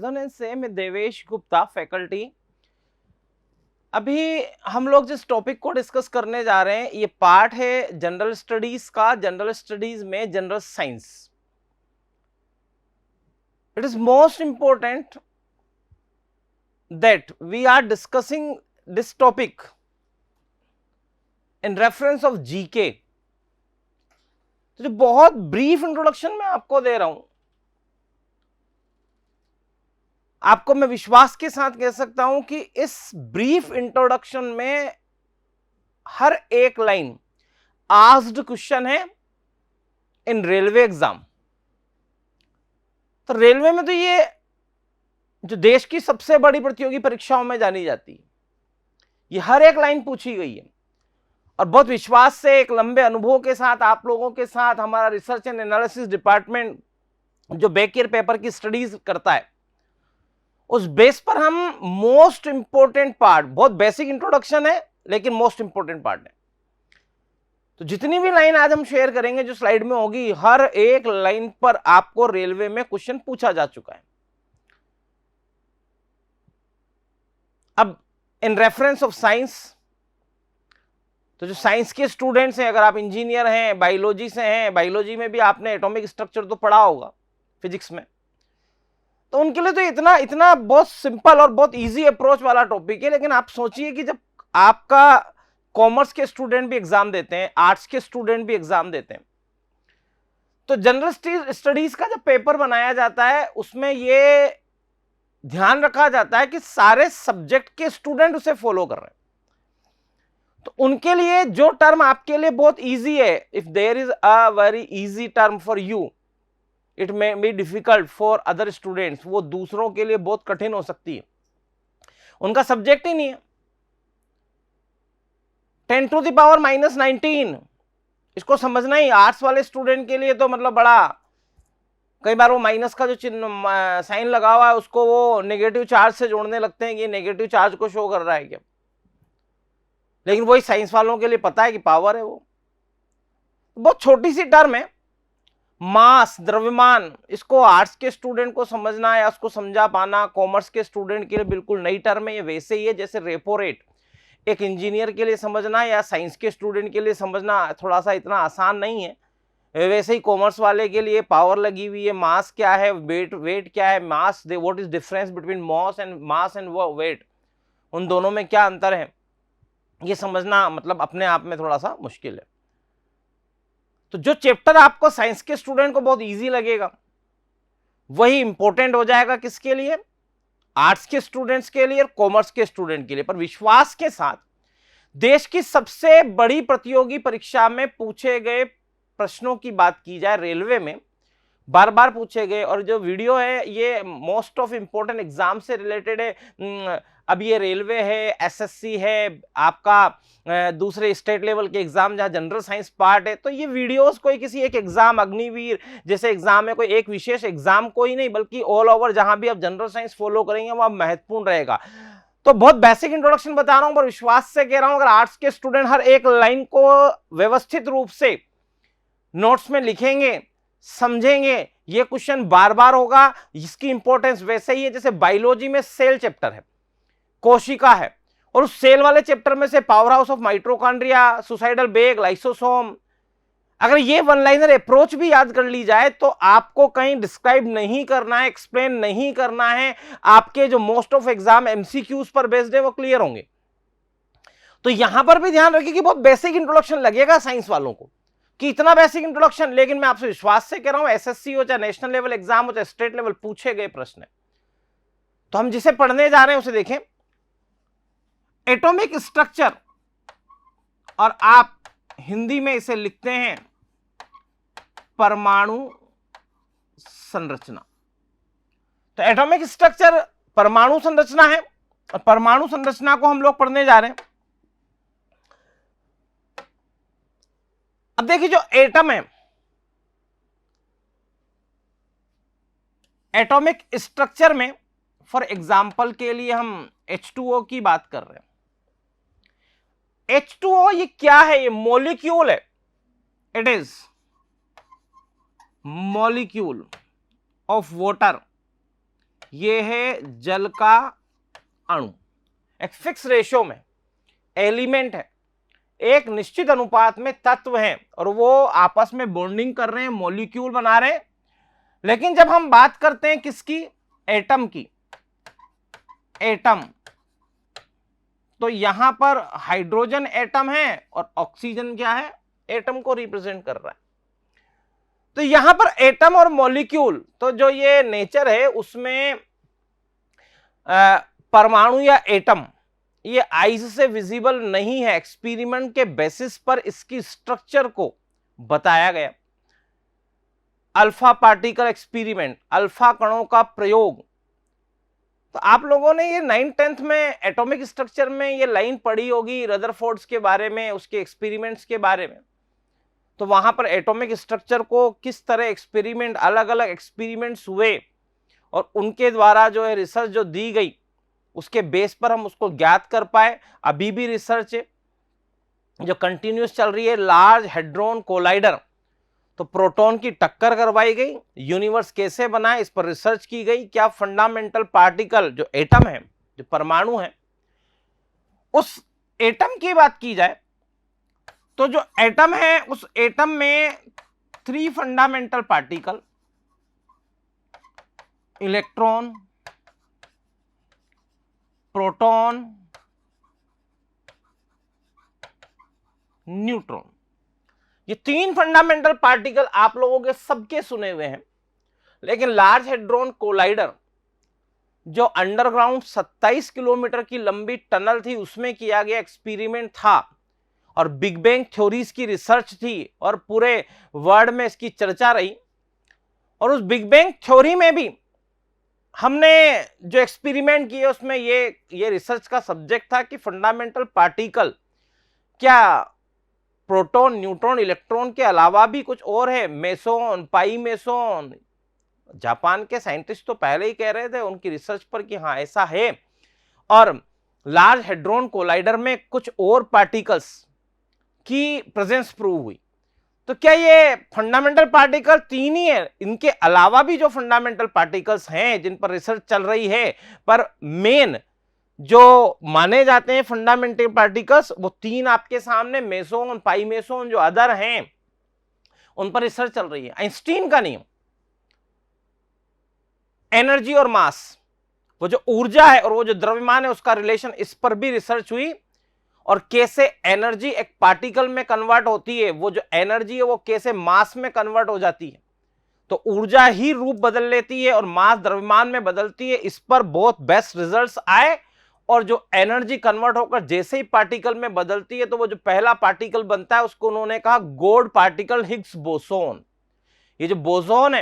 Resonance से मैं Devesh Gupta, faculty. अभी हम लोग जिस टॉपिक को डिस्कस करने जा रहे हैं ये पार्ट है जनरल स्टडीज का। जनरल स्टडीज में general science, it is most important that we are discussing this topic in reference of GK. तो जो बहुत ब्रीफ इंट्रोडक्शन मैं आपको दे रहा हूं, आपको मैं विश्वास के साथ कह सकता हूं कि इस ब्रीफ इंट्रोडक्शन में हर एक लाइन आस्क्ड क्वेश्चन है इन रेलवे एग्जाम। तो रेलवे में तो ये जो देश की सबसे बड़ी प्रतियोगी परीक्षाओं में जानी जाती है, ये हर एक लाइन पूछी गई है। और बहुत विश्वास से, एक लंबे अनुभव के साथ, आप लोगों के साथ हमारा रिसर्च एंड एनालिसिस डिपार्टमेंट जो बैक ईयर पेपर की स्टडीज करता है, उस बेस पर हम मोस्ट इंपॉर्टेंट पार्ट, बहुत बेसिक इंट्रोडक्शन है लेकिन मोस्ट इंपॉर्टेंट पार्ट है। तो जितनी भी लाइन आज हम शेयर करेंगे जो स्लाइड में होगी, हर एक लाइन पर आपको रेलवे में क्वेश्चन पूछा जा चुका है। अब इन रेफरेंस ऑफ साइंस, तो जो साइंस के स्टूडेंट्स हैं, अगर आप इंजीनियर हैं, बायोलॉजी से हैं, बायोलॉजी में भी आपने एटॉमिक स्ट्रक्चर तो पढ़ा होगा फिजिक्स में, तो उनके लिए तो इतना इतना बहुत सिंपल और बहुत इजी अप्रोच वाला टॉपिक है। लेकिन आप सोचिए कि जब आपका कॉमर्स के स्टूडेंट भी एग्जाम देते हैं, आर्ट्स के स्टूडेंट भी एग्जाम देते हैं, तो जनरल स्टडीज का जब पेपर बनाया जाता है उसमें यह ध्यान रखा जाता है कि सारे सब्जेक्ट के स्टूडेंट उसे फॉलो कर रहे हैं। तो उनके लिए जो टर्म आपके लिए बहुत इजी है, if there is a very easy term for you, it may be difficult for other students, वो दूसरों के लिए बहुत कठिन हो सकती है। उनका सब्जेक्ट ही नहीं है। 10 टू द पावर -19 इसको समझना ही आर्ट्स वाले स्टूडेंट के लिए तो मतलब बड़ा, कई बार वो माइनस का जो चिन्ह साइन लगा हुआ है उसको वो नेगेटिव चार्ज से जोड़ने लगते हैं कि नेगेटिव चार्ज को शो कर रहा है क्या। लेकिन वही साइंस वालों के लिए पता है कि पावर है। वो बहुत छोटी सी टर्म है, मास, द्रव्यमान। इसको आर्ट्स के स्टूडेंट को समझना या उसको समझा पाना कॉमर्स के स्टूडेंट के लिए बिल्कुल नई टर्म है। ये वैसे ही है जैसे रेपो रेट एक इंजीनियर के लिए समझना या साइंस के स्टूडेंट के लिए समझना थोड़ा सा इतना आसान नहीं है, वैसे ही कॉमर्स वाले के लिए पावर लगी हुई है, मास क्या है, वेट क्या है, mass, what is difference between mass and weight, उन दोनों में क्या अंतर है, ये समझना मतलब अपने आप में थोड़ा सा मुश्किल है। तो जो चैप्टर आपको साइंस के स्टूडेंट को बहुत इजी लगेगा वही इंपॉर्टेंट हो जाएगा किसके लिए, आर्ट्स के स्टूडेंट्स के लिए और कॉमर्स के स्टूडेंट के लिए। पर विश्वास के साथ देश की सबसे बड़ी प्रतियोगी परीक्षा में पूछे गए प्रश्नों की बात की जाए, रेलवे में बार बार पूछे गए, और जो वीडियो है ये मोस्ट ऑफ इंपॉर्टेंट एग्जाम से रिलेटेड है। अब ये रेलवे है, एसएससी है, आपका दूसरे स्टेट लेवल के एग्जाम जहां जनरल साइंस पार्ट है, तो ये वीडियोस कोई किसी एक एग्जाम, अग्निवीर जैसे एग्जाम है, कोई एक विशेष एग्जाम को ही नहीं बल्कि ऑल ओवर जहां भी आप जनरल साइंस फॉलो करेंगे वहां महत्वपूर्ण रहेगा। तो बहुत बेसिक इंट्रोडक्शन बता रहा हूं, पर विश्वास से कह रहा हूं अगर आर्ट्स के स्टूडेंट हर एक लाइन को व्यवस्थित रूप से नोट्स में लिखेंगे, समझेंगे, ये क्वेश्चन बार बार होगा। इसकी इंपॉर्टेंस वैसे ही है जैसे बायोलॉजी में सेल चैप्टर है, कोशिका है, और उस सेल वाले चैप्टर में से power house of mitochondria, suicidal bag, lysosome, अगर ये वन लाइनर अप्रोच भी याद कर ली जाए तो आपको कहीं डिस्क्राइब नहीं करना है, एक्सप्लेन नहीं करना है, आपके जो मोस्ट ऑफ एग्जाम एमसीक्यूज पर बेस्ड है वो क्लियर होंगे। तो यहां पर भी ध्यान रखिए कि बहुत बेसिक इंट्रोडक्शन लगेगा साइंस वालों को कि इतना बेसिक इंट्रोडक्शन, लेकिन मैं आपसे विश्वास से कह रहा हूं एसएससी हो चाहे नेशनल लेवल एग्जाम हो चाहे स्टेट लेवल, पूछे गए प्रश्न है। तो हम जिसे पढ़ने जा रहे हैं उसे देखें, एटॉमिक स्ट्रक्चर, और आप हिंदी में इसे लिखते हैं परमाणु संरचना। तो एटॉमिक स्ट्रक्चर परमाणु संरचना है, और परमाणु संरचना को हम लोग पढ़ने जा रहे हैं। अब देखिए जो एटम है, एटॉमिक स्ट्रक्चर में फॉर एग्जाम्पल के लिए हम H2O की बात कर रहे हैं। H2O ये क्या है, ये मॉलिक्यूल है, it is molecule of water. ये है जल का अणु, एक फिक्स रेशियो में एलिमेंट है, एक निश्चित अनुपात में तत्व हैं और वो आपस में बॉन्डिंग कर रहे हैं, मॉलिक्यूल बना रहे हैं। लेकिन जब हम बात करते हैं किसकी, एटम की, एटम, तो यहां पर हाइड्रोजन एटम है और ऑक्सीजन क्या है, एटम को रिप्रेजेंट कर रहा है। तो यहां पर एटम और मॉलिक्यूल, तो जो ये नेचर है उसमें परमाणु या एटम ये आईज से विजिबल नहीं है, एक्सपेरिमेंट के बेसिस पर इसकी स्ट्रक्चर को बताया गया। अल्फा पार्टिकल एक्सपेरिमेंट, अल्फा कणों का प्रयोग, तो आप लोगों ने ये 9th-10th में एटॉमिक स्ट्रक्चर में ये लाइन पढ़ी होगी रदरफोर्ड्स के बारे में, उसके एक्सपेरिमेंट्स के बारे में। तो वहां पर एटॉमिक स्ट्रक्चर को किस तरह एक्सपेरिमेंट, अलग अलग एक्सपेरिमेंट्स हुए और उनके द्वारा जो है रिसर्च जो दी गई उसके बेस पर हम उसको ज्ञात कर पाए। अभी भी रिसर्च जो कंटिन्यूस चल रही है, लार्ज हेड्रोन कोलाइडर, तो प्रोटॉन की टक्कर करवाई गई, यूनिवर्स कैसे बना इस पर रिसर्च की गई, क्या फंडामेंटल पार्टिकल जो एटम है, जो परमाणु है, उस एटम की बात की जाए तो जो एटम है उस एटम में 3 fundamental particle, electron, proton, neutron, ये 3 फंडामेंटल पार्टिकल आप लोगों के सबके सुने हुए हैं। लेकिन लार्ज हेड्रोन कोलाइडर जो अंडरग्राउंड 27 किलोमीटर की लंबी टनल थी उसमें किया गया एक्सपेरिमेंट था और बिग बैंग थ्योरीज की रिसर्च थी और पूरे वर्ल्ड में इसकी चर्चा रही। और उस बिग बैंग थ्योरी में भी हमने जो एक्सपेरिमेंट किए उसमें ये रिसर्च का सब्जेक्ट था कि फंडामेंटल पार्टिकल क्या प्रोटॉन, न्यूट्रॉन, इलेक्ट्रॉन के अलावा भी कुछ और है, मेसोन, पाई मेसोन। जापान के साइंटिस्ट तो पहले ही कह रहे थे उनकी रिसर्च पर कि हाँ ऐसा है। और लार्ज हेड्रोन कोलाइडर में कुछ और पार्टिकल्स की प्रेजेंस प्रूव हुई। तो क्या ये फंडामेंटल पार्टिकल 3 ही है, इनके अलावा भी जो फंडामेंटल पार्टिकल्स हैं जिन पर रिसर्च चल रही है, पर मेन जो माने जाते हैं फंडामेंटल पार्टिकल्स वो 3 आपके सामने, मेसोन, पाई मेसोन, जो अदर हैं उन पर रिसर्च चल रही है। आइंस्टीन का नियम, एनर्जी और मास, वो जो ऊर्जा है और वो जो द्रव्यमान है उसका रिलेशन, इस पर भी रिसर्च हुई और कैसे एनर्जी एक पार्टिकल में कन्वर्ट होती है, वो जो एनर्जी है वो कैसे मास में कन्वर्ट हो जाती है। तो ऊर्जा ही रूप बदल लेती है और मास द्रव्यमान में बदलती है। इस पर बहुत बेस्ट रिजल्ट्स आए और जो एनर्जी कन्वर्ट होकर जैसे ही पार्टिकल में बदलती है तो वो जो पहला पार्टिकल बनता है उसको उन्होंने कहा गॉड पार्टिकल, हिग्स बोसोन। ये जो बोसोन है,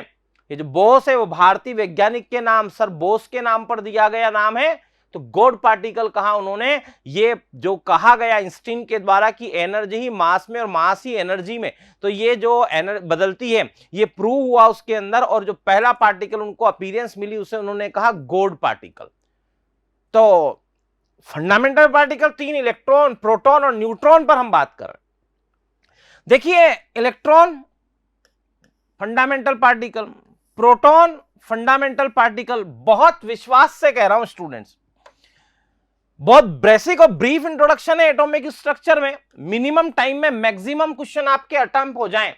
ये जो बोस है, वो भारतीय वैज्ञानिक के नाम, सर बोस के नाम पर दिया गया नाम है। तो गॉड पार्टिकल कहा उन्होंने, ये जो कहा गया आइंस्टीन के द्वारा कि एनर्जी ही मास में और मास ही एनर्जी में, तो ये जो एनर्जी बदलती है ये प्रूव हुआ उसके अंदर। और जो पहला पार्टिकल उनको अपीयरेंस मिली उसे उन्होंने कहा गॉड पार्टिकल। तो फंडामेंटल पार्टिकल 3, इलेक्ट्रॉन, प्रोटॉन और न्यूट्रॉन पर हम बात कर रहे हैं। देखिए, electron fundamental particle, proton fundamental particle. बहुत विश्वास से कह रहा हूं स्टूडेंट्स, बहुत बेसिक और ब्रीफ इंट्रोडक्शन है एटॉमिक स्ट्रक्चर में। मिनिमम टाइम में मैक्सिमम क्वेश्चन आपके अटेम्प्ट हो जाएं,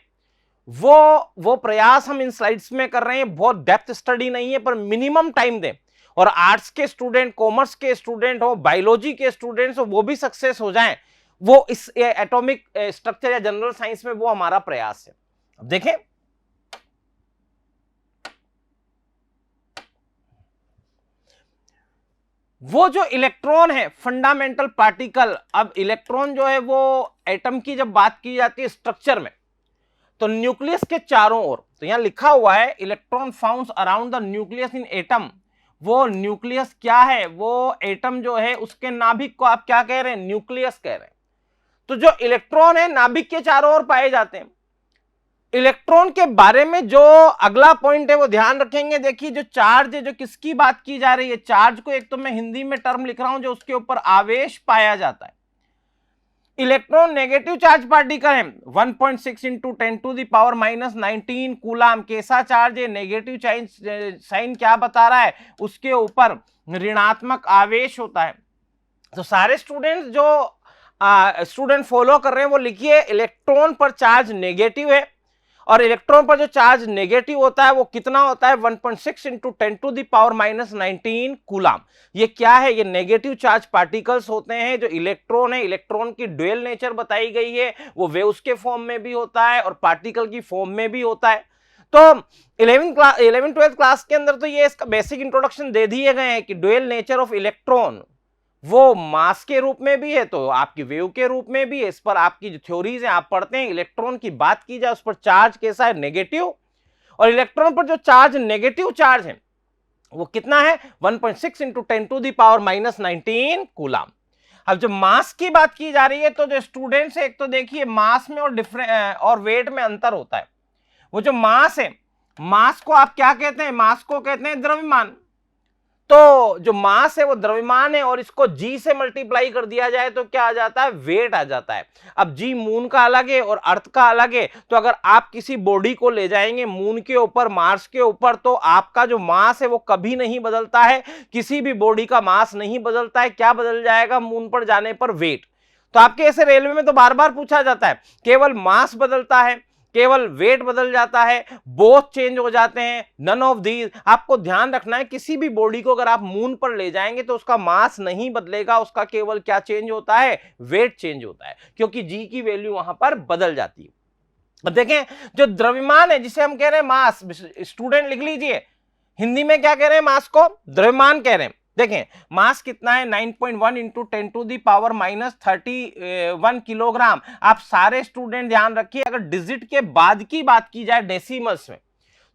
वो प्रयास हम इन स्लाइड्स में कर रहे हैं। बहुत डेप्थ स्टडी नहीं है पर मिनिमम टाइम दें और आर्ट्स के स्टूडेंट, कॉमर्स के स्टूडेंट हो, बायोलॉजी के स्टूडेंट्स हो, वो भी सक्सेस हो जाएं। वो इस एटॉमिक स्ट्रक्चर या जनरल साइंस में वो हमारा प्रयास है। अब देखें, वो जो इलेक्ट्रॉन है फंडामेंटल पार्टिकल। अब इलेक्ट्रॉन जो है वो एटम की जब बात की जाती है स्ट्रक्चर में तो न्यूक्लियस के चारों ओर, तो यहां लिखा हुआ है electron founts around the nucleus in atom. वो न्यूक्लियस क्या है, वो एटम जो है उसके नाभिक को आप क्या कह रहे हैं, न्यूक्लियस कह रहे हैं। तो जो इलेक्ट्रॉन है नाभिक के चारों ओर पाए जाते हैं। इलेक्ट्रॉन के बारे में जो अगला पॉइंट है वो ध्यान रखेंगे। देखिए, जो चार्ज है, जो किसकी बात की जा रही है, चार्ज को एक तो मैं हिंदी में टर्म लिख रहा हूं, जो उसके ऊपर आवेश पाया जाता है। इलेक्ट्रॉन नेगेटिव चार्ज पार्टिकल है, 1.6 इंटू 10⁻⁻19 कूलाम। कैसा चार्ज है? नेगेटिव साइन क्या बता रहा है? उसके ऊपर ऋणात्मक आवेश होता है। तो सारे स्टूडेंट्स जो स्टूडेंट फॉलो कर रहे हैं वो लिखिए, इलेक्ट्रॉन पर चार्ज नेगेटिव है और इलेक्ट्रॉन पर जो चार्ज नेगेटिव होता है वो कितना होता है? 1.6 इंटू 10⁻⁻19 कूलाम। ये क्या है? ये नेगेटिव चार्ज पार्टिकल्स होते हैं। जो इलेक्ट्रॉन है, इलेक्ट्रॉन की ड्यूअल नेचर बताई गई है, वो वेव्स के फॉर्म में भी होता है और पार्टिकल की फॉर्म में भी होता है। तो 11th-12th क्लास के अंदर तो ये इसका बेसिक इंट्रोडक्शन दे दिए गए हैं कि ड्यूअल नेचर ऑफ इलेक्ट्रॉन वो मास के रूप में भी है तो आपकी वेव के रूप में भी है। इस पर आपकी जो थ्योरीज है आप पढ़ते हैं। इलेक्ट्रॉन की बात की जाए उस पर चार्ज कैसा है? नेगेटिव। और इलेक्ट्रॉन पर जो चार्ज नेगेटिव चार्ज है वो कितना है? 1.6 इंटू 10⁻⁻19 कूलाम। अब जब मास की बात की जा रही है तो जो स्टूडेंट्स है, एक तो देखिए मास में और वेट में अंतर होता है। वो जो मास है, मास को आप क्या कहते हैं? मास को कहते हैं द्रव्यमान। तो जो मास है वो द्रव्यमान है और इसको जी से मल्टीप्लाई कर दिया जाए तो क्या आ जाता है? वेट आ जाता है। अब जी मून का अलग है और अर्थ का अलग है। तो अगर आप किसी बॉडी को ले जाएंगे मून के ऊपर, मार्स के ऊपर, तो आपका जो मास है वो कभी नहीं बदलता है। किसी भी बॉडी का मास नहीं बदलता है। क्या बदल जाएगा मून पर जाने पर? वेट। तो आपके ऐसे रेलवे में तो बार बार पूछा जाता है, केवल मास बदलता है, केवल वेट बदल जाता है, बोथ चेंज हो जाते हैं, नन ऑफ दीज। आपको ध्यान रखना है किसी भी बॉडी को अगर आप मून पर ले जाएंगे तो उसका मास नहीं बदलेगा, उसका केवल क्या चेंज होता है? वेट चेंज होता है, क्योंकि जी की वैल्यू वहां पर बदल जाती है। अब देखें, जो द्रव्यमान है जिसे हम कह रहे हैं मास, स्टूडेंट लिख लीजिए, हिंदी में क्या कह रहे हैं? मास को द्रव्यमान कह रहे हैं। देखें मास कितना है? 9.1 इंटू 10⁻31 किलोग्राम। आप सारे स्टूडेंट ध्यान रखिए, अगर डिजिट के बाद की बात की जाए डेसिमल्स में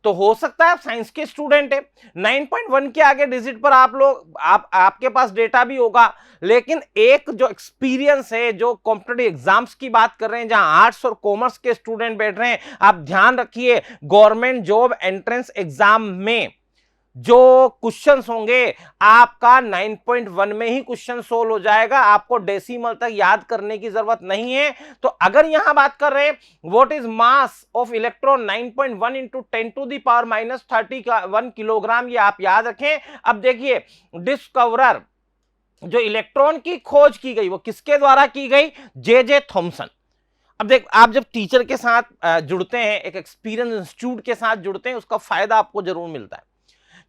तो हो सकता है आप साइंस के स्टूडेंट है, 9.1 के आगे डिजिट पर आप लोग आपके पास डेटा भी होगा। लेकिन एक जो एक्सपीरियंस है, जो कॉम्पिटिटिव एग्जाम्स की बात कर रहे हैं जहां आर्ट्स और कॉमर्स के स्टूडेंट बैठ रहे हैं, आप ध्यान रखिए गवर्नमेंट जॉब एंट्रेंस एग्जाम में जो क्वेश्चंस होंगे आपका 9.1 में ही क्वेश्चन सोल्व हो जाएगा। आपको डेसिमल तक याद करने की जरूरत नहीं है। तो अगर यहां बात कर रहे हैं what is mass of electron, 9.1 into 10⁻⁻31 kilogram, ये आप याद रखें। अब देखिए डिस्कवरर, जो इलेक्ट्रॉन की खोज की गई वो किसके द्वारा की गई? J Thomson. अब देख, आप जब टीचर के साथ जुड़ते हैं, एक एक्सपीरियंस इंस्टीट्यूट के साथ जुड़ते हैं, उसका फायदा आपको जरूर मिलता है,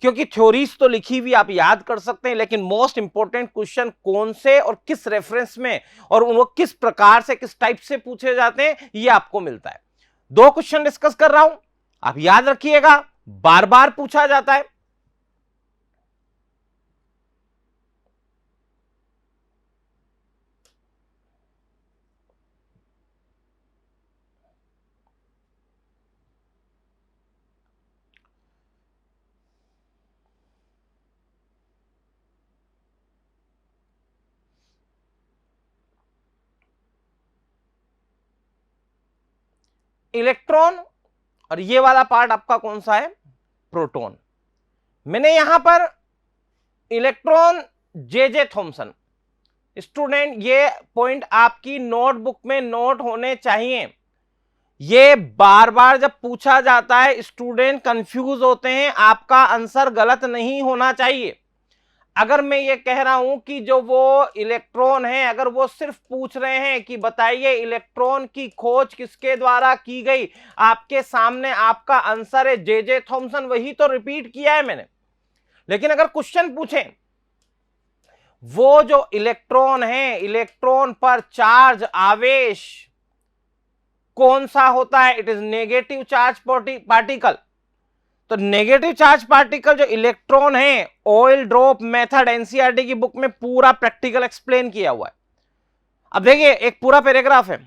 क्योंकि थ्योरीज तो लिखी हुई आप याद कर सकते हैं, लेकिन मोस्ट इंपॉर्टेंट क्वेश्चन कौन से और किस रेफरेंस में और वो किस प्रकार से, किस टाइप से पूछे जाते हैं, ये आपको मिलता है। 2 क्वेश्चन डिस्कस कर रहा हूं, आप याद रखिएगा, बार बार पूछा जाता है। इलेक्ट्रॉन, और ये वाला पार्ट आपका कौन सा है? प्रोटॉन। मैंने यहां पर इलेक्ट्रॉन जे थॉमसन, स्टूडेंट ये पॉइंट आपकी नोटबुक में नोट होने चाहिए। ये बार बार जब पूछा जाता है स्टूडेंट कंफ्यूज होते हैं, आपका आंसर गलत नहीं होना चाहिए। अगर मैं ये कह रहा हूं कि जो वो इलेक्ट्रॉन है, अगर वो सिर्फ पूछ रहे हैं कि बताइए इलेक्ट्रॉन की खोज किसके द्वारा की गई, आपके सामने आपका आंसर है जे थॉमसन, वही तो रिपीट किया है मैंने। लेकिन अगर क्वेश्चन पूछें वो जो इलेक्ट्रॉन है, इलेक्ट्रॉन पर चार्ज आवेश कौन सा होता है? It is negative charge particle. तो नेगेटिव चार्ज पार्टिकल जो इलेक्ट्रॉन है, ऑयल ड्रॉप मेथड एनसीईआरटी की बुक में पूरा प्रैक्टिकल एक्सप्लेन किया हुआ है। अब देखिए एक पूरा पैराग्राफ है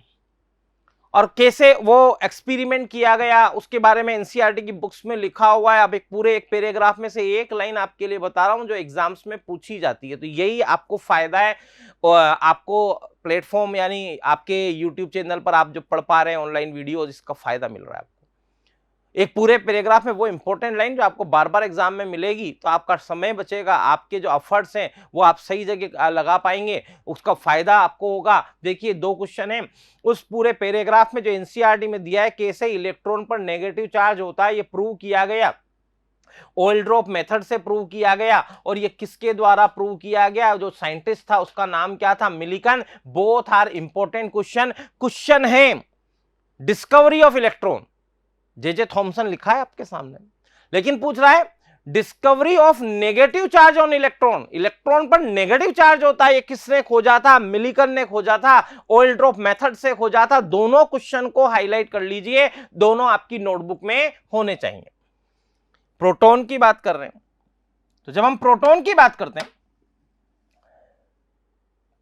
और कैसे वो एक्सपेरिमेंट किया गया उसके बारे में एनसीईआरटी की बुक्स में लिखा हुआ है। अब एक पैराग्राफ में से एक लाइन आपके लिए बता रहा हूं जो एग्जाम्स में पूछी जाती है। तो यही आपको फायदा है, आपको प्लेटफॉर्म यानी आपके यूट्यूब चैनल पर आप जो पढ़ पा रहे हैं ऑनलाइन वीडियो, इसका फायदा मिल रहा है आपको। एक पूरे पैराग्राफ में वो इंपॉर्टेंट लाइन जो आपको बार बार एग्जाम में मिलेगी, तो आपका समय बचेगा, आपके जो एफर्ट्स हैं वो आप सही जगह लगा पाएंगे, उसका फायदा आपको होगा। देखिए 2 क्वेश्चन है उस पूरे पैराग्राफ में जो एनसीईआरटी में दिया है, कैसे इलेक्ट्रॉन पर नेगेटिव चार्ज होता है, ये प्रूव किया गया, ऑयल ड्रॉप मेथड से प्रूव किया गया। और ये किसके द्वारा प्रूव किया गया, जो साइंटिस्ट था उसका नाम क्या था, Millikan. Both are important question है। Discovery of electron J Thomson लिखा है आपके सामने, लेकिन पूछ रहा है discovery of negative charge on electron, electron पर नेगेटिव चार्ज होता है, ये किसने खोजा था, मिलिकन ने खोजा था, ऑयल ड्रॉप मेथड से खोजा था। दोनों क्वेश्चन को हाईलाइट कर लीजिए, दोनों आपकी नोटबुक में होने चाहिए। प्रोटॉन की बात कर रहे हैं, तो जब हम प्रोटॉन की बात करते हैं,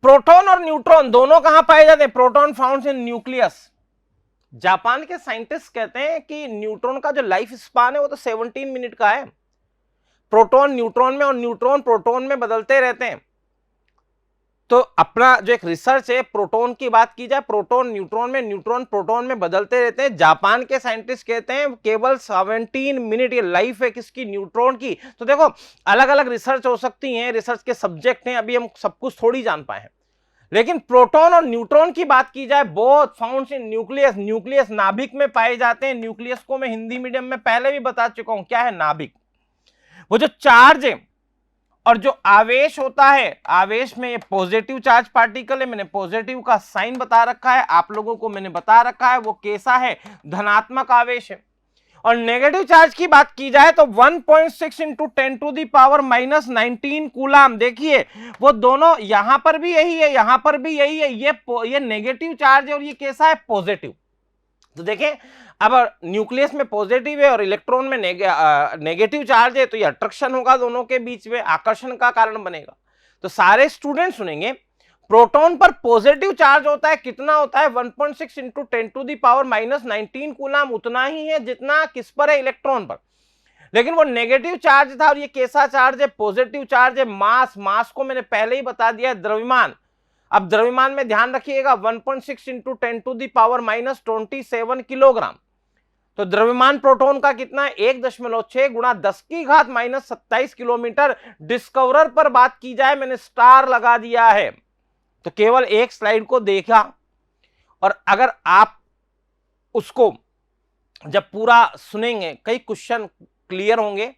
प्रोटॉन और न्यूट्रॉन दोनों कहां पाए जाते हैं, proton found in nucleus. Japan के साइंटिस्ट कहते हैं कि न्यूट्रॉन का जो लाइफ स्पान है वो तो 17 मिनट का है, प्रोटॉन न्यूट्रॉन में और न्यूट्रॉन प्रोटॉन में बदलते रहते हैं। तो अपना जो एक रिसर्च है, प्रोटॉन की बात की जाए, प्रोटॉन न्यूट्रॉन में, न्यूट्रॉन प्रोटॉन में बदलते रहते हैं। जापान के साइंटिस्ट कहते हैं केवल 17 मिनट ये लाइफ है किसकी, न्यूट्रॉन की। तो देखो अलग अलग रिसर्च हो सकती है, रिसर्च के सब्जेक्ट हैं, अभी हम सब कुछ थोड़ी जान पाए हैं। लेकिन प्रोटॉन और न्यूट्रॉन की बात की जाए, both found in nucleus, nucleus नाभिक में पाए जाते हैं। न्यूक्लियस को मैं हिंदी मीडियम में पहले भी बता चुका हूं, क्या है नाभिक, वो जो चार्ज है और जो आवेश होता है, आवेश में ये पॉजिटिव चार्ज पार्टिकल है, मैंने पॉजिटिव का साइन बता रखा है, आप लोगों को मैंने बता रखा है वो कैसा है, धनात्मक आवेश है। और नेगेटिव चार्ज की बात की जाए तो 1.6 इंटू 10⁻⁻19 कूलाम। देखिए वो दोनों, यहां पर भी यही है, यहां पर भी यही है, ये नेगेटिव चार्ज है और ये कैसा है, पॉजिटिव। तो देखें अब न्यूक्लियस में पॉजिटिव है और इलेक्ट्रॉन में नेगेटिव चार्ज है, तो ये अट्रैक्शन होगा दोनों के बीच में, आकर्षण का कारण बनेगा। तो सारे स्टूडेंट सुनेंगे, प्रोटॉन पर पॉजिटिव चार्ज होता है, कितना होता है, 1.6 इंटू 10⁻⁻19 कूलाम, उतना ही है जितना किस पर है, इलेक्ट्रॉन पर। लेकिन वो नेगेटिव चार्ज था और ये कैसा चार्ज है, पॉजिटिव चार्ज है। मास को मैंने पहले ही बता दिया है, द्रव्यमान। अब द्रव्यमान में ध्यान रखिएगा, 1.6 इंटू 10⁻⁻27 किलोग्राम। तो द्रव्यमान प्रोटॉन का कितना है, 1.6 गुणा 10⁻⁻27 किलोमीटर। डिस्कवरर पर बात की जाए, मैंने स्टार लगा दिया है। तो केवल एक स्लाइड को देखा और अगर आप उसको जब पूरा सुनेंगे, कई क्वेश्चन क्लियर होंगे।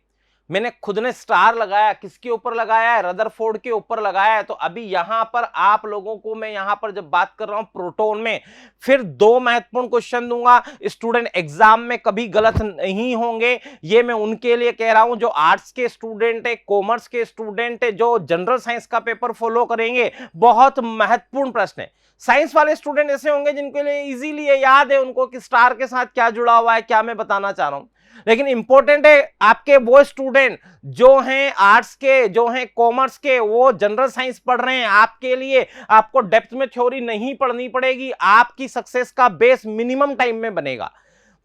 मैंने खुद ने स्टार लगाया, किसके ऊपर लगाया है, रदरफोर्ड के ऊपर लगाया है। तो अभी यहां पर आप लोगों को मैं यहां पर जब बात कर रहा हूं प्रोटॉन में, फिर 2 महत्वपूर्ण क्वेश्चन दूंगा, स्टूडेंट एग्जाम में कभी गलत नहीं होंगे। ये मैं उनके लिए कह रहा हूं जो आर्ट्स के स्टूडेंट है, कॉमर्स के स्टूडेंट है, जो जनरल साइंस का पेपर फॉलो करेंगे। बहुत महत्वपूर्ण प्रश्न है। साइंस वाले स्टूडेंट ऐसे होंगे जिनको लिए इजीली याद है उनको कि स्टार के साथ क्या जुड़ा हुआ है, क्या मैं बताना चाह रहा हूं। लेकिन इंपॉर्टेंट है आपके वो स्टूडेंट जो हैं आर्ट्स के, जो हैं कॉमर्स के, वो जनरल साइंस पढ़ रहे हैं, आपके लिए आपको डेप्थ में थ्योरी नहीं पढ़नी पड़ेगी, आपकी सक्सेस का बेस मिनिमम टाइम में बनेगा।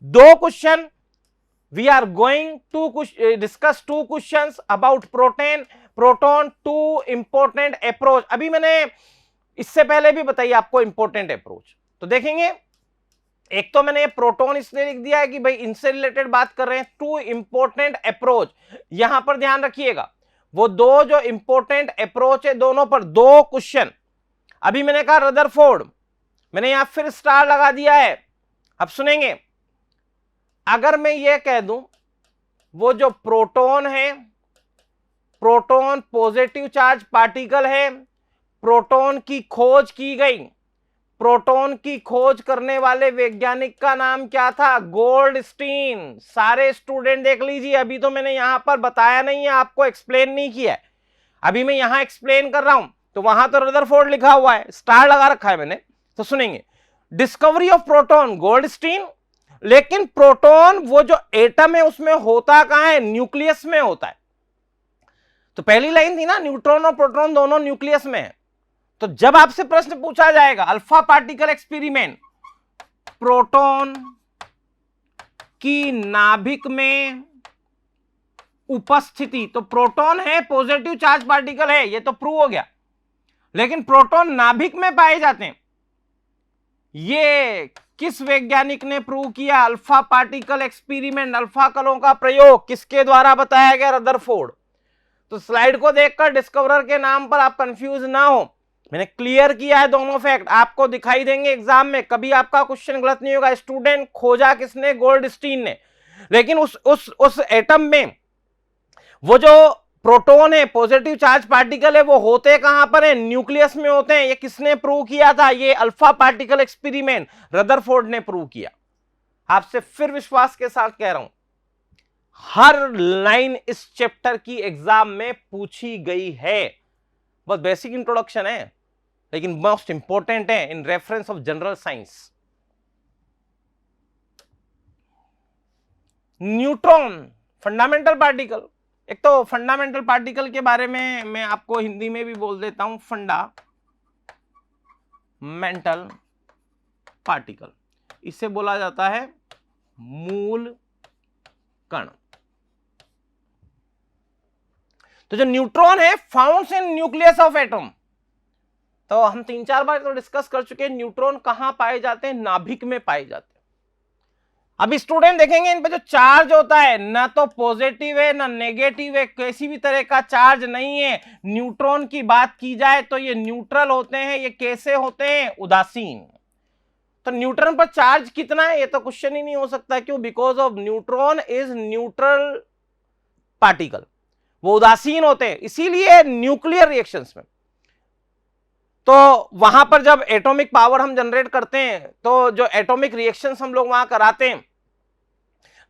2 question we are going to discuss 2 questions about proton 2 important approach. अभी मैंने इससे पहले भी बताई आपको इंपॉर्टेंट अप्रोच। तो देखेंगे, एक तो मैंने प्रोटॉन इसलिए लिख दिया है कि भाई इनसे रिलेटेड बात कर रहे हैं, 2 इंपॉर्टेंट अप्रोच। यहां पर ध्यान रखिएगा, वो 2 जो इंपॉर्टेंट अप्रोच है, दोनों पर 2 क्वेश्चन। अभी मैंने कहा रदरफोर्ड, मैंने यहां फिर स्टार लगा दिया है। अब सुनेंगे, अगर मैं ये कह दूं वो जो प्रोटॉन है, प्रोटॉन पॉजिटिव चार्ज पार्टिकल है, प्रोटॉन की खोज की गई, प्रोटॉन की खोज करने वाले वैज्ञानिक का नाम क्या था, गोल्डस्टीन। सारे स्टूडेंट देख लीजिए, अभी तो मैंने यहां पर बताया नहीं है, आपको एक्सप्लेन नहीं किया है, अभी मैं यहां एक्सप्लेन कर रहा हूं। तो वहां तो रदरफोर्ड लिखा हुआ है, स्टार लगा रखा है मैंने। तो सुनेंगे, डिस्कवरी ऑफ प्रोटॉन गोल्डस्टीन। लेकिन प्रोटॉन वो जो एटम है उसमें होता कहां है, न्यूक्लियस में होता है। तो पहली लाइन थी ना, न्यूट्रॉन और प्रोटॉन दोनों न्यूक्लियस में है। तो जब आपसे प्रश्न पूछा जाएगा अल्फा पार्टिकल एक्सपेरिमेंट, प्रोटॉन की नाभिक में उपस्थिति, तो प्रोटॉन है, पॉजिटिव चार्ज पार्टिकल है, ये तो प्रूव हो गया। लेकिन प्रोटॉन नाभिक में पाए जाते हैं, ये किस वैज्ञानिक ने प्रूव किया? अल्फा पार्टिकल एक्सपेरिमेंट, अल्फा कणों का प्रयोग किसके द्वारा बताया गया? रदरफोर्ड। तो स्लाइड को देखकर डिस्कवरर के नाम पर आप कंफ्यूज ना हो, मैंने क्लियर किया है दोनों फैक्ट, आपको दिखाई देंगे एग्जाम में, कभी आपका क्वेश्चन गलत नहीं होगा। स्टूडेंट खोजा किसने? गोल्डस्टीन ने। लेकिन उस एटम में वो जो प्रोटॉन है, पॉजिटिव चार्ज पार्टिकल है, वो होते कहां पर है? न्यूक्लियस में होते हैं। ये किसने प्रूव किया था? ये अल्फा पार्टिकल एक्सपेरिमेंट रदरफोर्ड ने प्रूव किया। आपसे फिर विश्वास के साथ कह रहा हूं, हर लाइन इस चैप्टर की एग्जाम में पूछी गई है। बहुत बेसिक इंट्रोडक्शन है लेकिन मोस्ट इंपॉर्टेंट है इन reference of general science. Neutron fundamental particle. एक तो फंडामेंटल पार्टिकल के बारे में मैं आपको हिंदी में भी बोल देता हूं, फंडामेंटल पार्टिकल, इसे बोला जाता है मूल कण। तो जो न्यूट्रॉन है founts in nucleus of atom. तो हम 3-4 बार तो डिस्कस कर चुके हैं न्यूट्रॉन कहां पाए जाते हैं? नाभिक में पाए जाते हैं। अभी स्टूडेंट देखेंगे इन पे जो चार्ज होता है ना तो पॉजिटिव है ना नेगेटिव है, किसी भी तरह का चार्ज नहीं है। न्यूट्रॉन की बात की जाए तो ये न्यूट्रल होते हैं। ये कैसे होते हैं? उदासीन। तो न्यूट्रॉन पर चार्ज कितना है? ये तो क्वेश्चन ही नहीं हो सकता। क्यों? Because of neutron is neutral particle, वो उदासीन होते हैं, इसीलिए न्यूक्लियर रिएक्शंस में तो वहां पर जब एटॉमिक पावर हम जनरेट करते हैं तो जो एटॉमिक रिएक्शंस हम लोग वहां कराते हैं,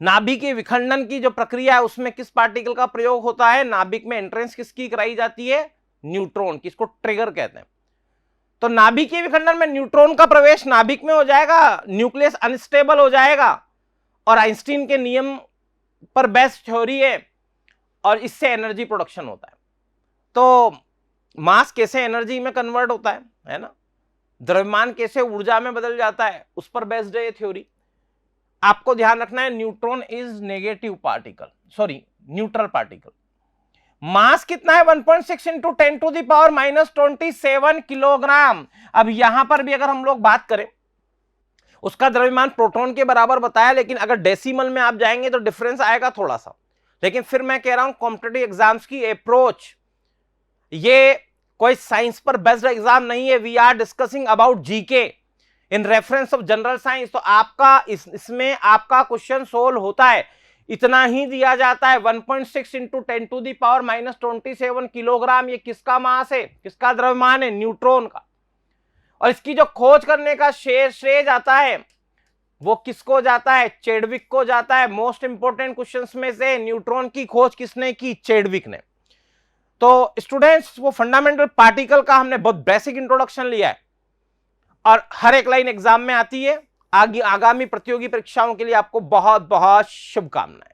नाभिक के विखंडन की जो प्रक्रिया है उसमें किस पार्टिकल का प्रयोग होता है? नाभिक में एंट्रेंस किसकी कराई जाती है? न्यूट्रॉन की। इसको ट्रिगर कहते हैं। तो नाभिक के विखंडन में न्यूट्रॉन का प्रवेश नाभिक में हो जाएगा, न्यूक्लियस अनस्टेबल हो जाएगा, और आइंस्टीन के नियम पर बेस्ड थ्योरी है और इससे एनर्जी प्रोडक्शन होता है। तो मास कैसे एनर्जी में कन्वर्ट होता है ना, द्रव्यमान कैसे ऊर्जा में बदल जाता है, उस पर बेस्ड है ये थ्योरी। आपको ध्यान रखना है neutron is negative particle, sorry neutral particle. Mass कितना है? 1.6 इंटू 10⁻⁻27 किलोग्राम। अब यहां पर भी अगर हम लोग बात करें, उसका द्रव्यमान प्रोटॉन के बराबर बताया, लेकिन अगर डेसिमल में आप जाएंगे तो डिफरेंस आएगा थोड़ा सा। लेकिन फिर मैं कह रहा हूं कॉम्पिटिटिव एग्जाम्स की अप्रोच, ये कोई साइंस पर बेस्ड एग्जाम नहीं है। We are discussing about GK in reference of general science. तो आपका इसमें आपका क्वेश्चन सोल्व होता है, इतना ही दिया जाता है 1.6 इंटू 10⁻⁻27 किलोग्राम। ये किसका मास है? किसका द्रव्यमान है? न्यूट्रॉन का। और इसकी जो खोज करने का श्रेय जाता है वो किसको जाता है? चैडविक को जाता है। मोस्ट इंपोर्टेंट क्वेश्चंस में से न्यूट्रॉन की खोज किसने की? चैडविक ने। तो स्टूडेंट्स, वो फंडामेंटल पार्टिकल का हमने बहुत बेसिक इंट्रोडक्शन लिया है और हर एक लाइन एग्जाम में आती है। आगामी प्रतियोगी परीक्षाओं के लिए आपको बहुत बहुत शुभकामनाएं।